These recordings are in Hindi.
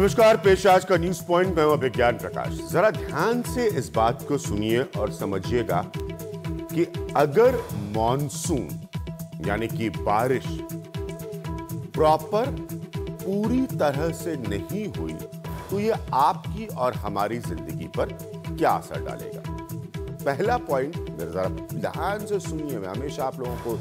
नमस्कार, पेश आज का न्यूज पॉइंट। मैं हूं विज्ञान प्रकाश। जरा ध्यान से इस बात को सुनिए और समझिएगा कि अगर मॉनसून यानी कि बारिश प्रॉपर पूरी तरह से नहीं हुई तो ये आपकी और हमारी जिंदगी पर क्या असर डालेगा। पहला पॉइंट जरा ध्यान से सुनिए। मैं हमेशा आप लोगों को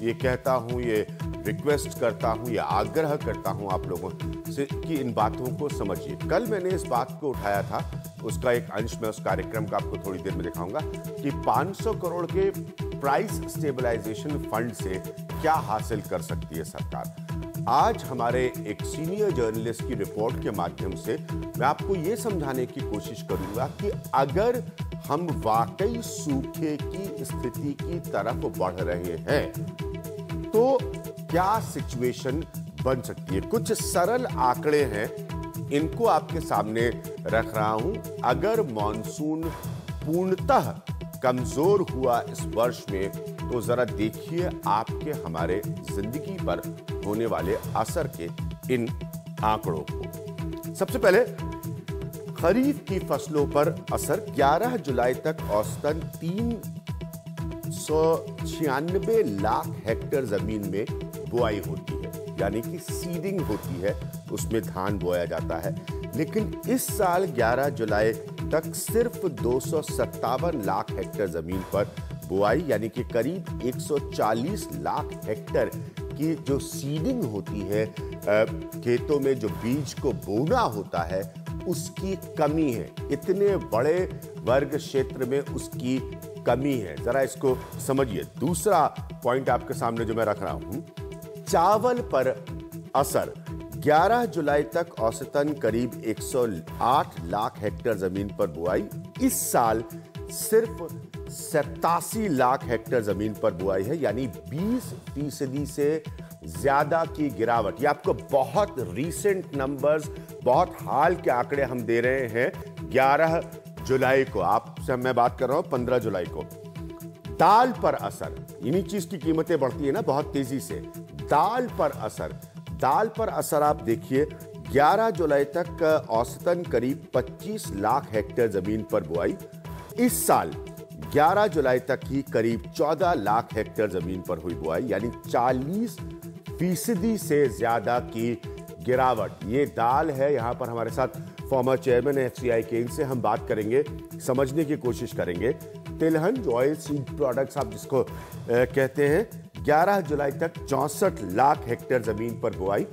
ये कहता हूं, ये रिक्वेस्ट करता हूं, ये आग्रह करता हूं आप लोगों से कि इन बातों को समझिए। कल मैंने इस बात को उठाया था, उसका एक अंश मैं उस कार्यक्रम का आपको थोड़ी देर में दिखाऊंगा कि 500 करोड़ के प्राइस स्टेबलाइजेशन फंड से क्या हासिल कर सकती है सरकार। आज हमारे एक सीनियर जर्नलिस्ट की रिपोर्ट के माध्यम से मैं आपको यह समझाने की कोशिश करूंगा कि अगर हम वाकई सूखे की स्थिति की तरफ बढ़ रहे हैं तो क्या सिचुएशन बन सकती है। कुछ सरल आंकड़े हैं, इनको आपके सामने रख रहा हूं। अगर मॉनसून पूर्णतः कमजोर हुआ इस वर्ष में तो जरा देखिए आपके हमारे जिंदगी पर होने वाले असर के इन आंकड़ों को। सबसे पहले खरीफ की फसलों पर असर। 11 जुलाई तक औसतन 396 लाख हेक्टेयर जमीन में बुआई होती है, यानी कि सीडिंग होती है, उसमें धान बोया जाता है। लेकिन इस साल 11 जुलाई तक सिर्फ 257 लाख हेक्टेयर जमीन पर बुआई यानी कि करीब 140 लाख हेक्टेयर की जो सीडिंग होती है, खेतों में जो बीज को बोना होता है, उसकी कमी है। इतने बड़े वर्ग क्षेत्र में उसकी कमी है, जरा इसको समझिए। दूसरा पॉइंट आपके सामने जो मैं रख रहा हूं, चावल पर असर। 11 जुलाई तक औसतन करीब 108 लाख हेक्टेयर जमीन पर बुआई। इस साल सिर्फ 87 लाख हेक्टेयर जमीन पर बुआई है, यानी 20% से ज्यादा की गिरावट। ये आपको बहुत रीसेंट नंबर्स, बहुत हाल के आंकड़े हम दे रहे हैं 11 जुलाई को। आपसे मैं बात कर रहा हूं 15 जुलाई को। दाल पर असर। इन्हीं चीज की कीमतें बढ़ती है ना बहुत तेजी से। दाल पर असर, दाल पर असर आप देखिए। 11 जुलाई तक औसतन करीब 25 लाख हेक्टेयर जमीन पर बुआई। इस साल 11 जुलाई तक ही करीब 14 लाख हेक्टेयर जमीन पर हुई बुआई, यानी 40% से ज्यादा की गिरावट। ये दाल है। यहां पर हमारे साथ फॉर्मर चेयरमैन एफसीआई के, इनसे हम बात करेंगे, समझने की कोशिश करेंगे। तिलहन जो ऑयल सीड प्रोडक्ट्स आप जिसको कहते हैं, 11 जुलाई तक 64 लाख हेक्टेयर जमीन पर बुआई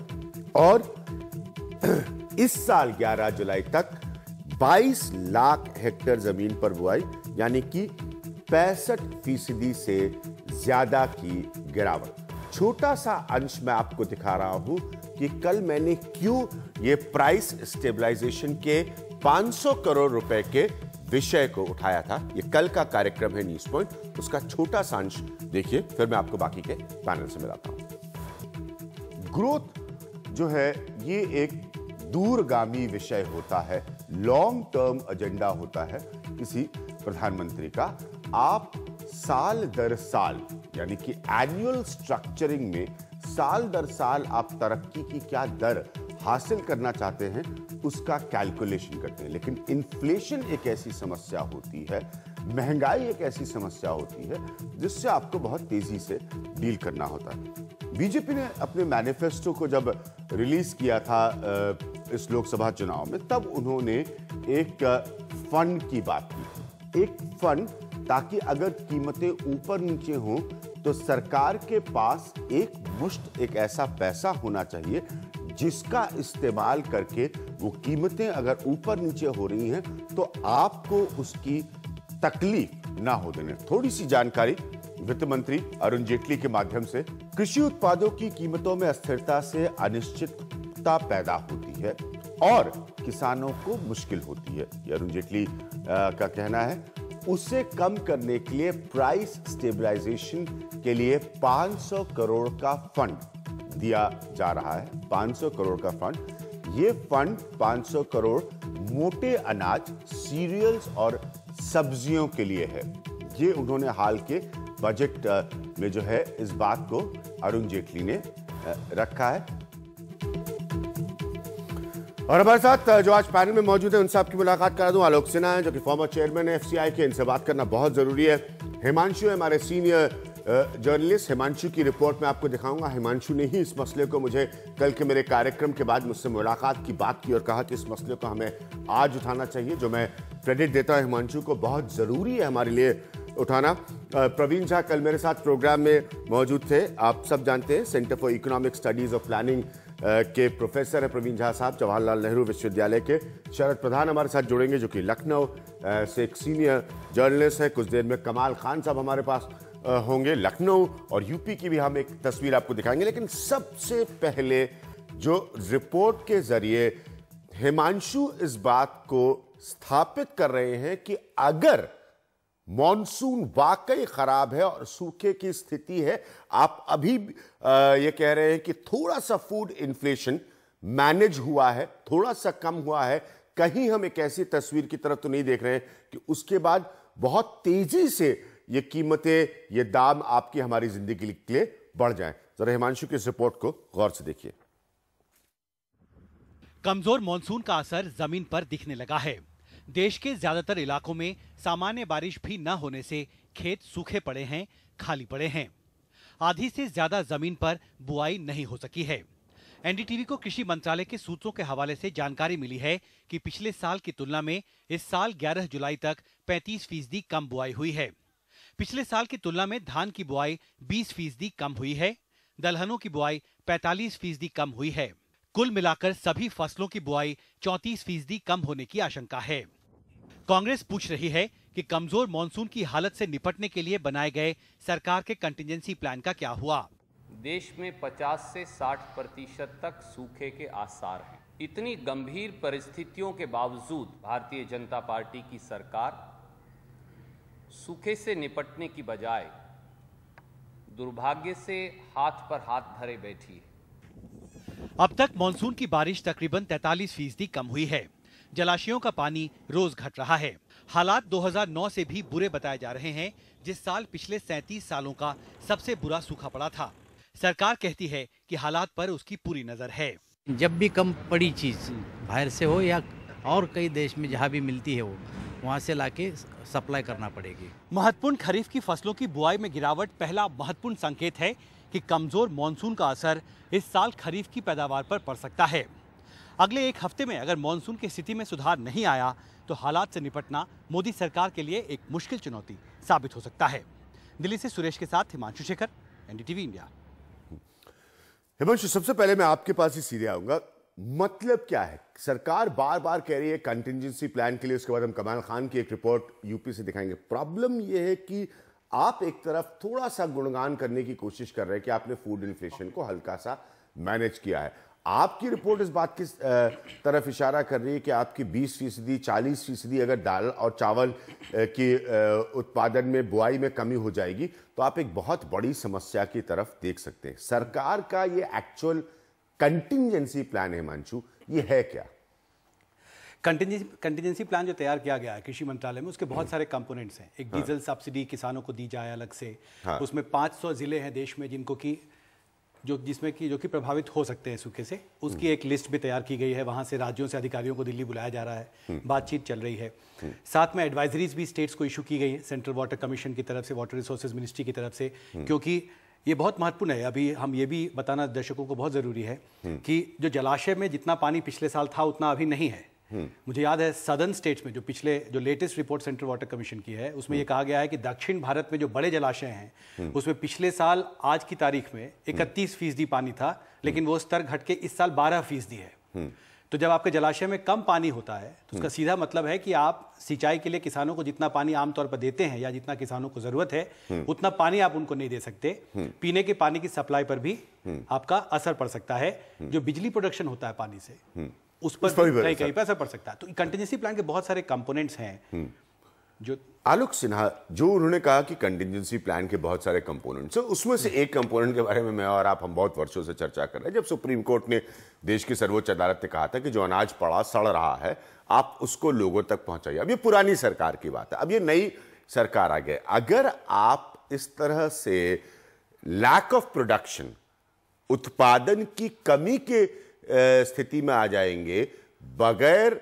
और इस साल 11 जुलाई तक 22 लाख हेक्टेयर जमीन पर बुआई, यानी कि 65% से ज्यादा की गिरावट। छोटा सा अंश मैं आपको दिखा रहा हूं कि कल मैंने क्यों ये प्राइस स्टेबलाइजेशन के 500 करोड़ रुपए के विषय को उठाया था। ये कल का कार्यक्रम है न्यूज पॉइंट, उसका छोटा सा अंश देखिए, फिर मैं आपको बाकी के पैनल से मिलाता हूं। ग्रोथ जो है ये एक दूरगामी विषय होता है, लॉन्ग टर्म एजेंडा होता है किसी प्रधानमंत्री का। आप साल दर साल यानी कि एनुअल स्ट्रक्चरिंग में साल दर साल आप तरक्की की क्या दर हासिल करना चाहते हैं उसका कैलकुलेशन करते हैं। लेकिन इन्फ्लेशन एक ऐसी समस्या होती है, महंगाई एक ऐसी समस्या होती है जिससे आपको बहुत तेजी से डील करना होता है। बीजेपी ने अपने मैनिफेस्टो को जब रिलीज किया था इस लोकसभा चुनाव में, तब उन्होंने एक फंड की बात की थी। एक फंड ताकि अगर कीमतें ऊपर नीचे हों तो सरकार के पास एक मुश्त, एक ऐसा पैसा होना चाहिए जिसका इस्तेमाल करके वो कीमतें अगर ऊपर नीचे हो रही हैं तो आपको उसकी तकलीफ ना हो देने। थोड़ी सी जानकारी वित्त मंत्री अरुण जेटली के माध्यम से। कृषि उत्पादों की कीमतों में अस्थिरता से अनिश्चितता पैदा होती है और किसानों को मुश्किल होती है, ये अरुण जेटली का कहना है। उसे कम करने के लिए प्राइस स्टेबलाइजेशन के लिए 500 करोड़ का फंड दिया जा रहा है। 500 करोड़ का फंड। ये फंड 500 करोड़ मोटे अनाज, सीरियल्स और सब्जियों के लिए है। ये उन्होंने हाल के बजट में जो है इस बात को अरुण जेटली ने रखा है। और हमारे साथ जो आज पैनल में मौजूद है उनसे आपकी मुलाकात करा दूं। आलोक सिन्हा हैं जो कि फॉर्मर चेयरमैन है एफसीआई के, इनसे बात करना बहुत जरूरी है। हिमांशु है हमारे सीनियर जर्नलिस्ट। हिमांशु की रिपोर्ट में आपको दिखाऊंगा। हिमांशु ने ही इस मसले को मुझे कल के मेरे कार्यक्रम के बाद मुझसे मुलाकात की बात की और कहा कि इस मसले को हमें आज उठाना चाहिए, जो मैं क्रेडिट देता हूं हिमांशु को। बहुत जरूरी है हमारे लिए उठाना। प्रवीण झा कल मेरे साथ प्रोग्राम में मौजूद थे। आप सब जानते हैं सेंटर फॉर इकोनॉमिक स्टडीज और प्लानिंग के प्रोफेसर है प्रवीण झा साहब, जवाहरलाल नेहरू विश्वविद्यालय के। शरद प्रधान हमारे साथ जुड़ेंगे जो कि लखनऊ से एक सीनियर जर्नलिस्ट है। कुछ देर में कमाल खान साहब हमारे पास होंगे। लखनऊ और यूपी की भी हम एक तस्वीर आपको दिखाएंगे। लेकिन सबसे पहले जो रिपोर्ट के जरिए हिमांशु इस बात को स्थापित कर रहे हैं कि अगर मॉनसून वाकई खराब है और सूखे की स्थिति है, आप अभी ये कह रहे हैं कि थोड़ा सा फूड इन्फ्लेशन मैनेज हुआ है, थोड़ा सा कम हुआ है, कहीं हम एक ऐसी तस्वीर की तरफ तो नहीं देख रहे हैं कि उसके बाद बहुत तेजी से ये कीमतें, ये दाम आपकी हमारी जिंदगी के लिए बढ़ जाएं। जरा हिमांशु की इस रिपोर्ट को गौर से देखिए। कमजोर मॉनसून का असर जमीन पर दिखने लगा है। देश के ज्यादातर इलाकों में सामान्य बारिश भी न होने से खेत सूखे पड़े हैं, खाली पड़े हैं। आधी से ज्यादा जमीन पर बुआई नहीं हो सकी है। एनडीटीवी को कृषि मंत्रालय के सूत्रों के हवाले से जानकारी मिली है कि पिछले साल की तुलना में इस साल 11 जुलाई तक 35% कम बुआई हुई है। पिछले साल की तुलना में धान की बुआई 20% कम हुई है। दलहनों की बुआई 45% कम हुई है। कुल मिलाकर सभी फसलों की बुआई 34% कम होने की आशंका है। कांग्रेस पूछ रही है कि कमजोर मॉनसून की हालत से निपटने के लिए बनाए गए सरकार के कंटिजेंसी प्लान का क्या हुआ। देश में 50 से 60% तक सूखे के आसार हैं। इतनी गंभीर परिस्थितियों के बावजूद भारतीय जनता पार्टी की सरकार सूखे से निपटने की बजाय दुर्भाग्य से हाथ पर हाथ धरे बैठी है। अब तक मॉनसून की बारिश तकरीबन 43% कम हुई है। जलाशयों का पानी रोज घट रहा है। हालात 2009 से भी बुरे बताए जा रहे हैं, जिस साल पिछले 37 सालों का सबसे बुरा सूखा पड़ा था। सरकार कहती है कि हालात पर उसकी पूरी नजर है। जब भी कम पड़ी चीज बाहर से हो या और कई देश में जहाँ भी मिलती है वो वहाँ से लाके सप्लाई करना पड़ेगी। महत्वपूर्ण खरीफ की फसलों की बुआई में गिरावट पहला महत्वपूर्ण संकेत है कि कमजोर मॉनसून का असर इस साल खरीफ की पैदावार पर पड़ सकता है। अगले एक हफ्ते में अगर मॉनसून की स्थिति में सुधार नहीं आया तो हालात से निपटना मोदी सरकार के लिए एक मुश्किल चुनौती साबित हो सकता है। दिल्ली से सुरेश के साथ हिमांशु शेखर, एनडीटीवी इंडिया। हिमांशु, सबसे पहले मैं आपके पास ही सीधे आऊंगा। मतलब क्या है? सरकार बार बार कह रही है कंटिजेंसी प्लान के लिए, उसके बाद हम कमाल खान की एक रिपोर्ट यूपी से दिखाएंगे। प्रॉब्लम यह है कि आप एक तरफ थोड़ा सा गुणगान करने की कोशिश कर रहे हैं कि आपने फूड इन्फ्लेशन को हल्का सा मैनेज किया है। आपकी रिपोर्ट इस बात की तरफ इशारा कर रही है कि आपकी 20%, 40% अगर दाल और चावल की उत्पादन में, बुआई में कमी हो जाएगी तो आप एक बहुत बड़ी समस्या की तरफ देख सकते हैं। सरकार का ये एक्चुअल कंटिजेंसी प्लान है हिमांशु, ये है क्या? कंटिजेंसी प्लान जो तैयार किया गया है कृषि मंत्रालय में, उसके बहुत सारे कंपोनेंट्स हैं। एक डीजल सब्सिडी किसानों को दी जाए अलग से। उसमें 500 जिले हैं देश में जिनको की जो कि प्रभावित हो सकते हैं सूखे से। उसकी एक लिस्ट भी तैयार की गई है। वहां से राज्यों से अधिकारियों को दिल्ली बुलाया जा रहा है, बातचीत चल रही है। साथ में एडवाइजरीज भी स्टेट्स को इशू की गई है सेंट्रल वाटर कमीशन की तरफ से, वाटर रिसोर्सेज मिनिस्ट्री की तरफ से, क्योंकि ये बहुत महत्वपूर्ण है। अभी हम ये भी बताना दर्शकों को बहुत ज़रूरी है कि जो जलाशय में जितना पानी पिछले साल था उतना अभी नहीं है। मुझे याद है सदर्न स्टेट्स में जो latest report central water commission की है, उसमें यह कहा गया है कि दक्षिण भारत में जो बड़े जलाशय हैं उसमें पिछले साल आज की तारीख में 31% पानी था, लेकिन वो स्तर घट के इस साल 12% है। तो जब आपके जलाशय में कम पानी होता है तो उसका सीधा मतलब है कि आप सिंचाई के लिए किसानों को जितना पानी आमतौर पर देते हैं या जितना किसानों को जरूरत है उतना पानी आप उनको नहीं दे सकते। पीने के पानी की सप्लाई पर भी आपका असर पड़ सकता है। जो बिजली प्रोडक्शन होता है पानी से उस पर कहीं पर असर पड़ सकता है। तो कंटिजेंसी प्लान के बहुत सारे कंपोनेंट्स हैं जो आलोक सिन्हा, जो उन्होंने कहा कि कंटिजेंसी प्लान के बहुत सारे कंपोनेंट्स हैं, उसमें से एक कंपोनेंट के बारे में मैं और आप हम बहुत वर्षों से चर्चा कर रहे हैं। जब सुप्रीम कोर्ट ने, देश की सर्वोच्च अदालत ने कहा था कि जो अनाज पड़ा सड़ रहा है आप उसको लोगों तक पहुंचाइए। अब ये पुरानी सरकार की बात है, अब ये नई सरकार आ गई। अगर आप इस तरह से लैक ऑफ प्रोडक्शन, उत्पादन की कमी के स्थिति में आ जाएंगे, बगैर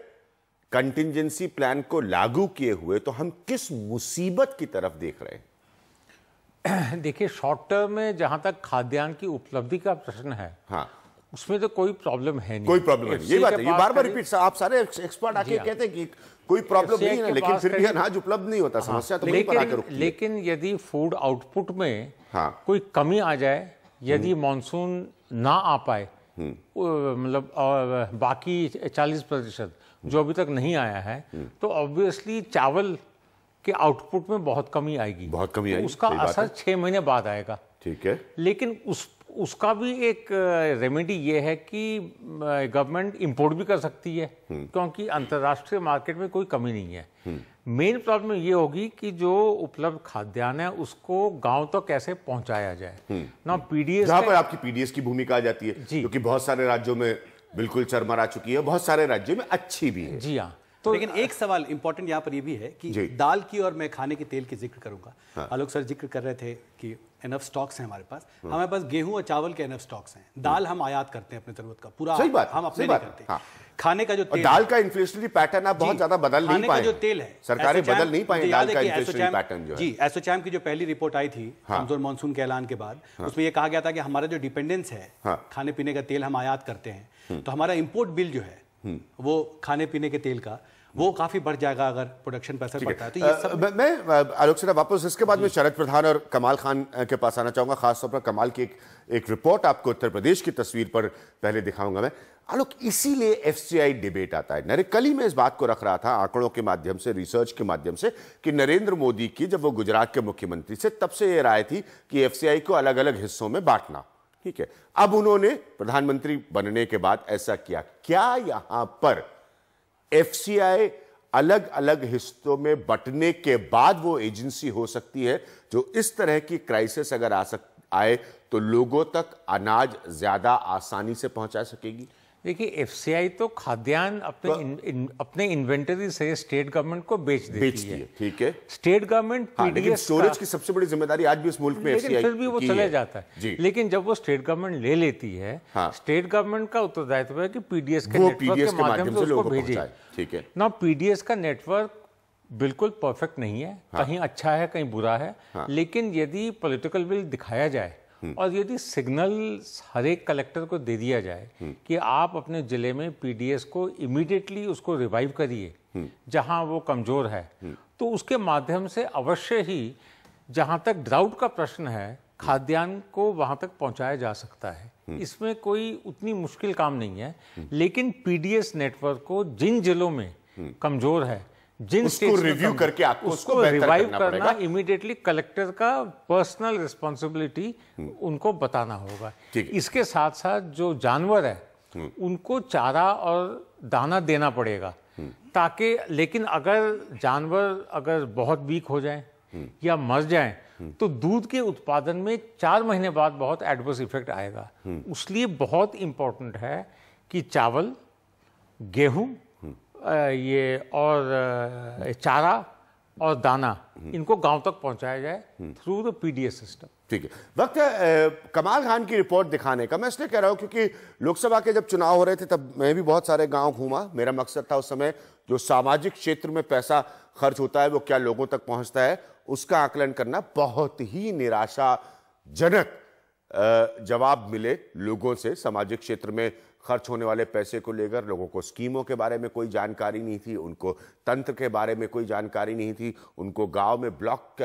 कंटिंजेंसी प्लान को लागू किए हुए तो हम किस मुसीबत की तरफ देख रहे हैं? देखिए, शॉर्ट टर्म में जहां तक खाद्यान्न की उपलब्धि का प्रश्न है, हाँ, उसमें तो कोई प्रॉब्लम है नहीं। कोई प्रॉब्लम नहीं, ये बात है, ये बार बार रिपीट, आप सारे एक्सपर्ट आके हाँ। कहते हैं कि कोई प्रॉब्लम नहीं है, लेकिन फिर भी अनाज उपलब्ध नहीं होता, समस्या तो वहीं पर आकर रुकती है। लेकिन यदि फूड आउटपुट में हाँ। कोई कमी आ जाए, यदि मॉनसून ना आ पाए, मतलब बाकी 40% जो अभी तक नहीं आया है, तो ऑब्वियसली चावल के आउटपुट में बहुत कमी आएगी, बहुत कमी आएगी, उसका सही बात असर है। 6 महीने बाद आएगा। ठीक है, लेकिन उसका भी एक रेमेडी ये है कि गवर्नमेंट इंपोर्ट भी कर सकती है, क्योंकि अंतर्राष्ट्रीय मार्केट में कोई कमी नहीं है। मेन प्रॉब्लम ये होगी कि जो उपलब्ध खाद्यान्न है उसको गांव तक कैसे पहुंचाया जाए ना। पीडीएस, जहां पर आपकी पीडीएस की भूमिका आ जाती है, क्योंकि बहुत सारे राज्यों में बिल्कुल चरमरा चुकी है, बहुत सारे राज्यों में अच्छी भी है। जी हाँ। तो लेकिन एक सवाल इंपॉर्टेंट यहाँ पर ये भी है कि दाल की और मैं खाने के तेल की जिक्र करूंगा। हाँ। आलोक सर जिक्र कर रहे थे कि एनफ स्टॉक्स हैं हमारे पास, हमारे पास गेहूं और चावल के एनफ स्टॉक्स हैं। दाल हम आयात करते हैं अपनी जरूरत का पूरा, सही बात, हम अपने सही नहीं बात, करते। हाँ। खाने का जो तेल, दाल का इन्फ्लेशनरी पैटर्न आप बहुत ज्यादा बदल नहीं पाए, जो तेल है सरकारें बदल नहीं पाई दाल का इन्फ्लेशनरी पैटर्न जो है। जी, एसोचैम की जो पहली रिपोर्ट आई थी कमजोर मानसून के ऐलान के बाद, उसमें ये कहा गया था कि हमारा जो डिपेंडेंस है, खाने पीने का तेल हम आयात करते हैं, तो हमारा इंपोर्ट बिल जो है वो खाने पीने के तेल का वो काफी बढ़ जाएगा अगर प्रोडक्शन पर असर पड़ता है। तो ये सब मैं आलोक से वापस इसके बाद में शरद प्रधान और कमाल खान के पास आना चाहूंगा, खासतौर पर कमाल की एक रिपोर्ट आपको उत्तर प्रदेश की तस्वीर पर पहले दिखाऊंगा मैं। आलोक, इसीलिए एफसीआई डिबेट आता है। कल ही मैं इस बात को रख रहा था आंकड़ों के माध्यम से, रिसर्च के माध्यम से, कि नरेंद्र मोदी की जब वो गुजरात के मुख्यमंत्री से, तब से ये राय थी कि एफसीआई को अलग अलग हिस्सों में बांटना। ठीक है, अब उन्होंने प्रधानमंत्री बनने के बाद ऐसा किया। क्या यहां पर एफसीआई अलग अलग हिस्सों में बंटने के बाद वो एजेंसी हो सकती है जो इस तरह की क्राइसिस अगर आए तो लोगों तक अनाज ज्यादा आसानी से पहुंचा सकेगी? देखिए, एफसीआई तो खाद्यान्न अपने इन्वेंटरी से स्टेट गवर्नमेंट को बेच देती है। ठीक है, स्टेट गवर्नमेंट लेकिन स्टोरेज की सबसे बड़ी जिम्मेदारी आज भी इस मुल्क में लेकिन फिर भी वो चले जाता है। लेकिन जब वो स्टेट गवर्नमेंट ले लेती है, स्टेट गवर्नमेंट का उत्तरदायित्व है कि पीडीएस के नेटवर्क के माध्यम से उसको भेजे। ठीक है ना, पीडीएस का नेटवर्क बिल्कुल परफेक्ट नहीं है, कहीं अच्छा है कहीं बुरा है, लेकिन यदि पॉलिटिकल विल दिखाया जाए और यदि सिग्नल हर एक कलेक्टर को दे दिया जाए कि आप अपने जिले में पीडीएस को इमीडिएटली उसको रिवाइव करिए जहां वो कमजोर है, तो उसके माध्यम से अवश्य ही जहां तक ड्राउट का प्रश्न है, खाद्यान्न को वहां तक पहुंचाया जा सकता है। इसमें कोई उतनी मुश्किल काम नहीं है। लेकिन पीडीएस नेटवर्क को जिन जिलों में कमजोर है, जिन उसको रिव्यू करके आपको उसको रिवाइव करना, इमीडिएटली कलेक्टर का पर्सनल रिस्पॉन्सिबिलिटी उनको बताना होगा। इसके साथ साथ जो जानवर है उनको चारा और दाना देना पड़ेगा, ताकि, लेकिन अगर जानवर अगर बहुत वीक हो जाए या मर जाए तो दूध के उत्पादन में 4 महीने बाद बहुत एडवर्स इफेक्ट आएगा। उसलिए बहुत इंपॉर्टेंट है कि चावल, गेहूं, ये और चारा और दाना इनको गांव तक पहुंचाया जाए थ्रू द पीडीएस सिस्टम। ठीक है, वक्त है कमाल खान की रिपोर्ट दिखाने का। मैं इसलिए कह रहा हूं क्योंकि लोकसभा के जब चुनाव हो रहे थे तब मैं भी बहुत सारे गांव घूमा। मेरा मकसद था उस समय जो सामाजिक क्षेत्र में पैसा खर्च होता है वो क्या लोगों तक पहुंचता है, उसका आकलन करना। बहुत ही निराशाजनक जवाब मिले लोगों से। सामाजिक क्षेत्र में खर्च होने वाले पैसे को लेकर लोगों को स्कीमों के बारे में कोई जानकारी नहीं थी, उनको तंत्र के बारे में कोई जानकारी नहीं थी, उनको गांव में ब्लॉक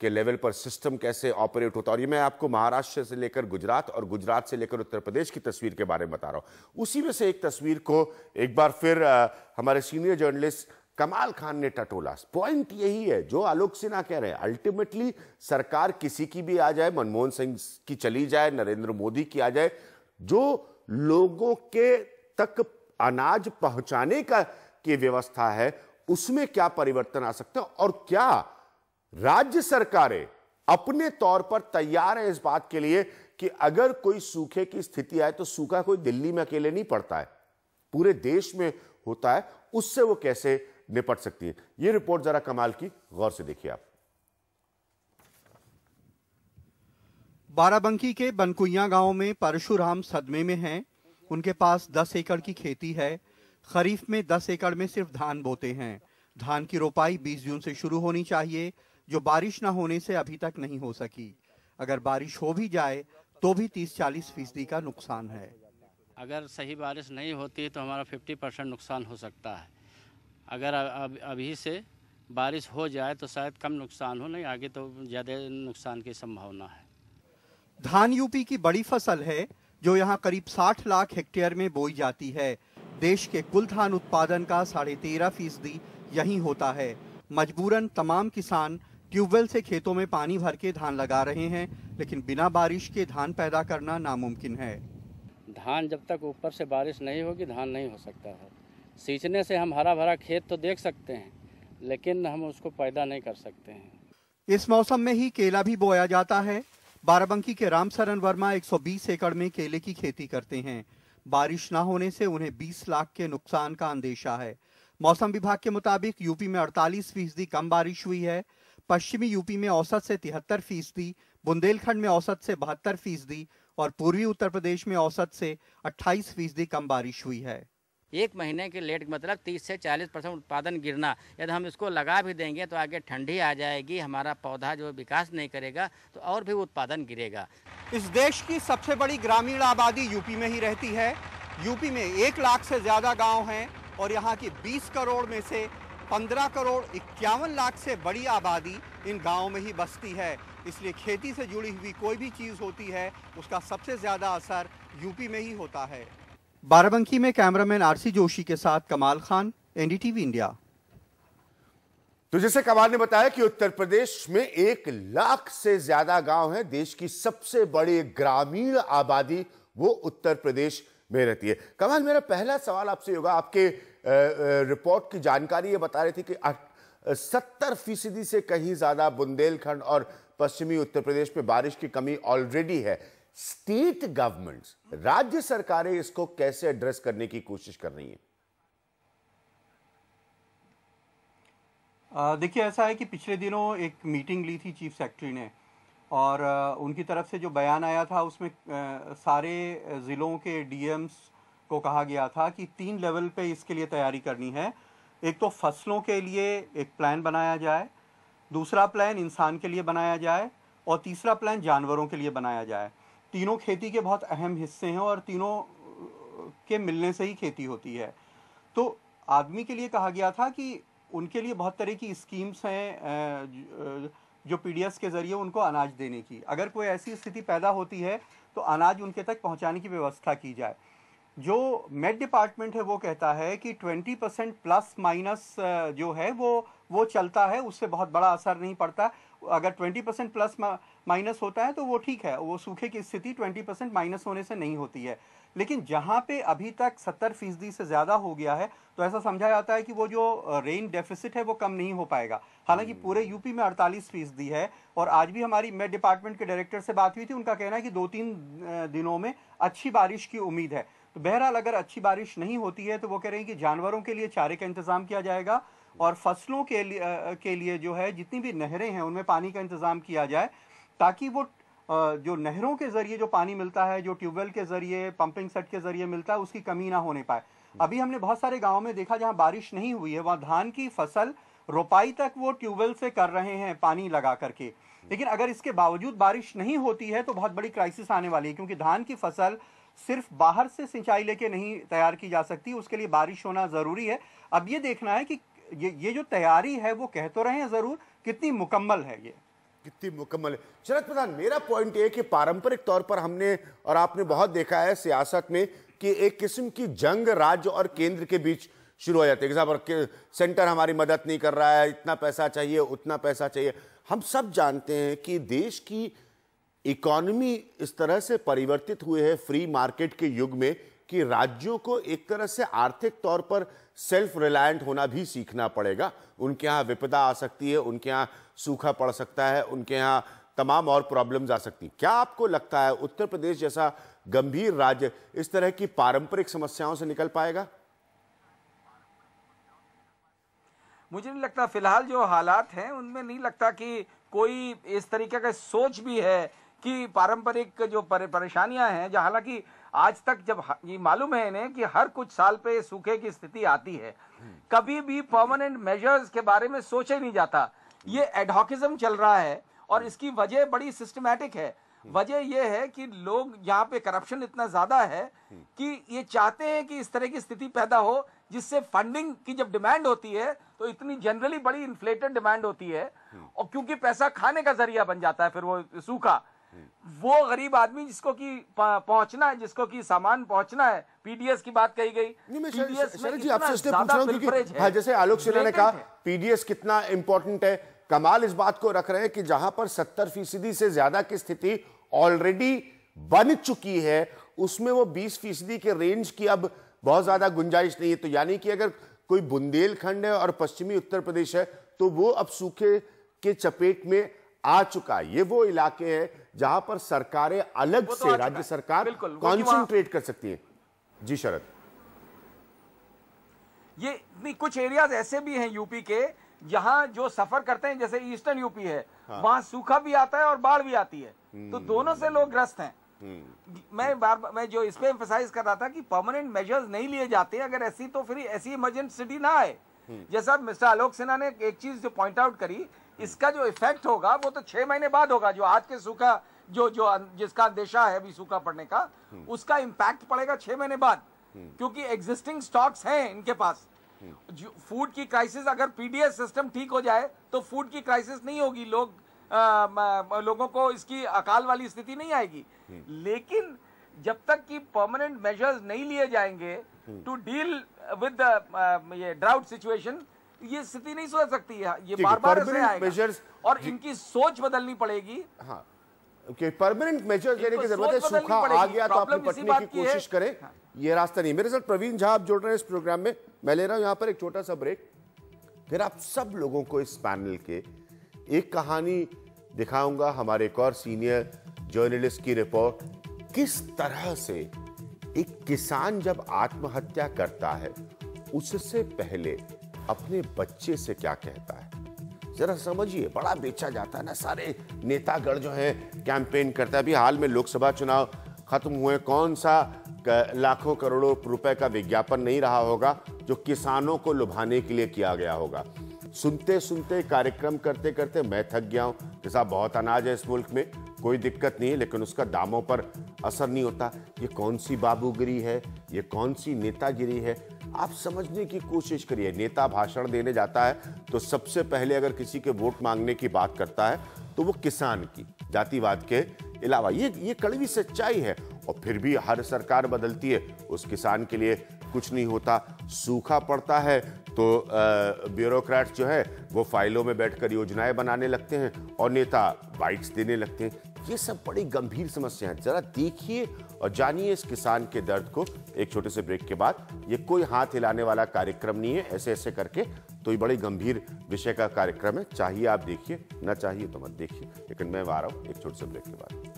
के लेवल पर सिस्टम कैसे ऑपरेट होता है। और ये मैं आपको महाराष्ट्र से लेकर गुजरात और गुजरात से लेकर उत्तर प्रदेश की तस्वीर के बारे में बता रहा हूं। उसी में से एक तस्वीर को एक बार फिर हमारे सीनियर जर्नलिस्ट कमाल खान ने टटोला। पॉइंट यही है जो आलोक सिन्हा कह रहे हैं, अल्टीमेटली सरकार किसी की भी आ जाए, मनमोहन सिंह की चली जाए, नरेंद्र मोदी की आ जाए, जो लोगों के तक अनाज पहुंचाने का की व्यवस्था है उसमें क्या परिवर्तन आ सकता है, और क्या राज्य सरकारें अपने तौर पर तैयार है इस बात के लिए कि अगर कोई सूखे की स्थिति आए तो सूखा कोई दिल्ली में अकेले नहीं पड़ता है, पूरे देश में होता है, उससे वो कैसे निपट सकती है। ये रिपोर्ट जरा कमाल की, गौर से देखिए आप। बाराबंकी के बनकुइया गांव में परशुराम सदमे में हैं। उनके पास 10 एकड़ की खेती है। खरीफ में 10 एकड़ में सिर्फ धान बोते हैं। धान की रोपाई 20 जून से शुरू होनी चाहिए, जो बारिश न होने से अभी तक नहीं हो सकी। अगर बारिश हो भी जाए तो भी 30-40% का नुकसान है। अगर सही बारिश नहीं होती तो हमारा 50% नुकसान हो सकता है। अगर अभी से बारिश हो जाए तो शायद कम नुकसान हो, नहीं आगे तो ज़्यादा नुकसान की संभावना है। धान यूपी की बड़ी फसल है, जो यहाँ करीब 60 लाख हेक्टेयर में बोई जाती है। देश के कुल धान उत्पादन का 13.5% यहीं होता है। मजबूरन तमाम किसान ट्यूबवेल से खेतों में पानी भर के धान लगा रहे हैं, लेकिन बिना बारिश के धान पैदा करना नामुमकिन है। धान जब तक ऊपर से बारिश नहीं होगी धान नहीं हो सकता है। सींचने से हम हरा भरा खेत तो देख सकते हैं, लेकिन हम उसको पैदा नहीं कर सकते हैं। इस मौसम में ही केला भी बोया जाता है। बाराबंकी के रामसरन वर्मा 120 एकड़ में केले की खेती करते हैं। बारिश न होने से उन्हें 20 लाख के नुकसान का अंदेशा है। मौसम विभाग के मुताबिक यूपी में 48% कम बारिश हुई है। पश्चिमी यूपी में औसत से 73%, बुंदेलखंड में औसत से 72% और पूर्वी उत्तर प्रदेश में औसत से 28% कम बारिश हुई है। एक महीने के लेट मतलब 30 से 40% उत्पादन गिरना। यदि हम इसको लगा भी देंगे तो आगे ठंडी आ जाएगी, हमारा पौधा जो विकास नहीं करेगा तो और भी उत्पादन गिरेगा। इस देश की सबसे बड़ी ग्रामीण आबादी यूपी में ही रहती है। यूपी में 1 लाख से ज्यादा गांव हैं और यहाँ की 20 करोड़ में से 15 करोड़ 51 लाख से बड़ी आबादी इन गाँव में ही बसती है। इसलिए खेती से जुड़ी हुई कोई भी चीज होती है उसका सबसे ज्यादा असर यूपी में ही होता है। बाराबंकी में कैमरामैन आरसी जोशी के साथ कमाल खान, एनडीटीवी इंडिया। तो जैसे कमाल ने बताया कि उत्तर प्रदेश में 1 लाख से ज्यादा गांव हैं। देश की सबसे बड़ी ग्रामीण आबादी वो उत्तर प्रदेश में रहती है। कमाल, मेरा पहला सवाल आपसे होगा, आपके रिपोर्ट की जानकारी ये बता रही थी कि 70% से कहीं ज्यादा बुंदेलखंड और पश्चिमी उत्तर प्रदेश में बारिश की कमी ऑलरेडी है। स्टेट गवर्नमेंट्स, राज्य सरकारें इसको कैसे एड्रेस करने की कोशिश कर रही हैं? देखिए, ऐसा है कि पिछले दिनों एक मीटिंग ली थी चीफ सेक्रेटरी ने और उनकी तरफ से जो बयान आया था उसमें सारे ज़िलों के डीएम्स को कहा गया था कि 3 लेवल पे इसके लिए तैयारी करनी है। एक तो फसलों के लिए एक प्लान बनाया जाए, दूसरा प्लान इंसान के लिए बनाया जाए और तीसरा प्लान जानवरों के लिए बनाया जाए। तीनों खेती के बहुत अहम हिस्से हैं और तीनों के मिलने से ही खेती होती है। तो आदमी के लिए कहा गया था कि उनके लिए बहुत तरह की स्कीम्स हैं जो पीडीएस के जरिए उनको अनाज देने की। अगर कोई ऐसी स्थिति पैदा होती है तो अनाज उनके तक पहुंचाने की व्यवस्था की जाए। जो मेट डिपार्टमेंट है वो कहता है कि 20% प्लस माइनस जो है वो चलता है, उससे बहुत बड़ा असर नहीं पड़ता। अगर 20% प्लस माइनस होता है तो वो ठीक है, वो सूखे की स्थिति 20% माइनस होने से नहीं होती है। लेकिन जहां पे अभी तक 70% से ज़्यादा हो गया है तो ऐसा समझा जाता है कि वो जो रेन डेफिसिट है वो कम नहीं हो पाएगा। हालांकि पूरे यूपी में 48% है और आज भी हमारी मेट डिपार्टमेंट के डायरेक्टर से बात हुई थी, उनका कहना है कि 2-3 दिनों में अच्छी बारिश की उम्मीद है। तो बहरहाल अगर अच्छी बारिश नहीं होती है तो वो कह रहे हैं कि जानवरों के लिए चारे का इंतजाम किया जाएगा और फसलों के लिए जो है जितनी भी नहरें हैं उनमें पानी का इंतजाम किया जाए, ताकि वो जो नहरों के जरिए जो पानी मिलता है, जो ट्यूबवेल के जरिए, पंपिंग सेट के जरिए मिलता है, उसकी कमी ना होने पाए। अभी हमने बहुत सारे गाँव में देखा जहाँ बारिश नहीं हुई है, वहाँ धान की फसल रोपाई तक वो ट्यूबवेल से कर रहे हैं पानी लगा करके। लेकिन अगर इसके बावजूद बारिश नहीं होती है तो बहुत बड़ी क्राइसिस आने वाली है, क्योंकि धान की फसल सिर्फ बाहर से सिंचाई लेके नहीं तैयार की जा सकती, उसके लिए बारिश होना जरूरी है। अब ये देखना है कि ये जो तैयारी है वो कह तो रहे हैं जरूर, कितनी मुकम्मल है, ये कितनी मुकम्मल है। शरद प्रधान, मेरा पॉइंट ये कि पारंपरिक तौर पर हमने और आपने बहुत देखा है सियासत में कि एक किस्म की जंग राज्य और केंद्र के बीच शुरू हो जाती है कि साहब सेंटर हमारी मदद नहीं कर रहा है, इतना पैसा चाहिए, उतना पैसा चाहिए। हम सब जानते हैं कि देश की इकोनॉमी इस तरह से परिवर्तित हुए है फ्री मार्केट के युग में कि राज्यों को एक तरह से आर्थिक तौर पर सेल्फ रिलायंट होना भी सीखना पड़ेगा। उनके यहाँ विपदा आ सकती है, उनके यहाँ सूखा पड़ सकता है, उनके यहाँ तमाम और प्रॉब्लम्स आ सकती हैं। क्या आपको लगता है उत्तर प्रदेश जैसा गंभीर राज्य इस तरह की पारंपरिक समस्याओं से निकल पाएगा? मुझे नहीं लगता, फिलहाल जो हालात हैं उनमें नहीं लगता कि कोई इस तरीके का सोच भी है की पारंपरिक जो परेशानियां हैं, जो हालांकि आज तक जब ये मालूम है इन्हें कि हर कुछ साल पे सूखे की स्थिति आती है, कभी भी परमानेंट मेजर्स के बारे में सोचा ही नहीं जाता। ये एडहॉकिज्म चल रहा है और इसकी वजह बड़ी सिस्टमैटिक है। वजह यह है कि लोग यहाँ पे करप्शन इतना ज्यादा है कि ये चाहते हैं कि इस तरह की स्थिति पैदा हो जिससे फंडिंग की जब डिमांड होती है तो इतनी जनरली बड़ी इन्फ्लेटेड डिमांड होती है, और क्योंकि पैसा खाने का जरिया बन जाता है फिर वो सूखा, वो गरीब आदमी जिसको कि पहुंचना है, जिसको कि सामान पहुंचना है, पीडीएस की बात कही गई। पीडीएस में इतना ज्यादा प्रिविलेज है। जैसे आलोक सिन्हा ने कहा पीडीएस कितना इंपॉर्टेंट है, कमाल इस बात को रख रहे हैं कि जहां पर 70% से ज्यादा की स्थिति ऑलरेडी बन चुकी है, उसमें वो 20% के रेंज की अब बहुत ज्यादा गुंजाइश नहीं है। तो यानी कि अगर कोई बुंदेलखंड है और पश्चिमी उत्तर प्रदेश है तो वो अब सूखे के चपेट में आ चुका है। ये वो इलाके हैं जहां पर सरकारें अलग से, राज्य सरकार कॉन्सेंट्रेट कर सकती है। जी शरद, ये नहीं, कुछ एरियाज ऐसे भी हैं यूपी के जहां जो सफर करते हैं, जैसे ईस्टर्न यूपी है, वहां सूखा भी आता है और बाढ़ भी आती है, तो दोनों से लोग ग्रस्त हैं। मैं जो इस पे एम्फसाइज कर रहा था कि परमानेंट मेजर्स नहीं लिए जाते अगर ऐसी, तो फिर ऐसी इमरजेंसी ना आए। जैसा मिस्टर आलोक सिन्हा ने एक चीज जो पॉइंट आउट करी, इसका जो इफेक्ट होगा वो तो 6 महीने बाद होगा। जो आज के सूखा जो जिसका अंदेशा है अभी सूखा पड़ने का, उसका इंपैक्ट पड़ेगा 6 महीने बाद, क्योंकि एग्जिस्टिंग स्टॉक्स हैं इनके पास। फूड की क्राइसिस, अगर पीडीएस सिस्टम ठीक हो जाए तो फूड की क्राइसिस नहीं होगी, लोगों को इसकी अकाल वाली स्थिति नहीं आएगी। लेकिन जब तक कि परमानेंट मेजर्स नहीं लिए जाएंगे टू डील विद ये ड्राउट सिचुएशन, ये स्थिति नहीं सुधर सकती है। ये बार बार ऐसे आएगा और इनकी सोच बदलनी पड़ेगी। हाँ, परमानेंट मेजर्स लेने की जरूरत है। सूखा आ गया तो आप निपटने की कोशिश करें, ये रास्ता नहीं। मेरे साथ प्रवीण झा आप जुड़ रहे हैं इस प्रोग्राम में। मैं ले रहा हूं यहां पर एक छोटा सा ब्रेक, फिर आप सब लोगों को इस पैनल के एक कहानी दिखाऊंगा, हमारे एक और सीनियर जर्नलिस्ट की रिपोर्ट, किस तरह से एक किसान जब आत्महत्या करता है उससे पहले अपने बच्चे से क्या कहता है। जरा समझिए, बड़ा बेचा जाता है ना, सारे नेतागण जो है कैंपेन करता है। अभी हाल में लोकसभा चुनाव खत्म हुए, कौन सा लाखों करोड़ों रुपए का विज्ञापन नहीं रहा होगा जो किसानों को लुभाने के लिए किया गया होगा। सुनते सुनते, कार्यक्रम करते करते मैं थक गया हूं कि साहब बहुत अनाज है इस मुल्क में, कोई दिक्कत नहीं है, लेकिन उसका दामों पर असर नहीं होता। ये कौन सी बाबूगिरी है, ये कौन सी नेतागिरी है, आप समझने की कोशिश करिए। नेता भाषण देने जाता है तो सबसे पहले अगर किसी के वोट मांगने की बात करता है तो वो किसान की, जातिवाद के अलावा। ये कड़वी सच्चाई है। और फिर भी हर सरकार बदलती है, उस किसान के लिए कुछ नहीं होता। सूखा पड़ता है तो ब्यूरोक्रेट्स जो है वो फाइलों में बैठकर योजनाएं बनाने लगते हैं और नेता बाइट्स देने लगते हैं। ये सब बड़ी गंभीर समस्या है। जरा देखिए और जानिए इस किसान के दर्द को एक छोटे से ब्रेक के बाद। ये कोई हाथ हिलाने वाला कार्यक्रम नहीं है, ऐसे ऐसे करके, तो ये बड़ी गंभीर विषय का कार्यक्रम है। चाहिए आप देखिए, ना चाहिए तो मत देखिए, लेकिन मैं आ रहा हूं एक छोटे से ब्रेक के बाद।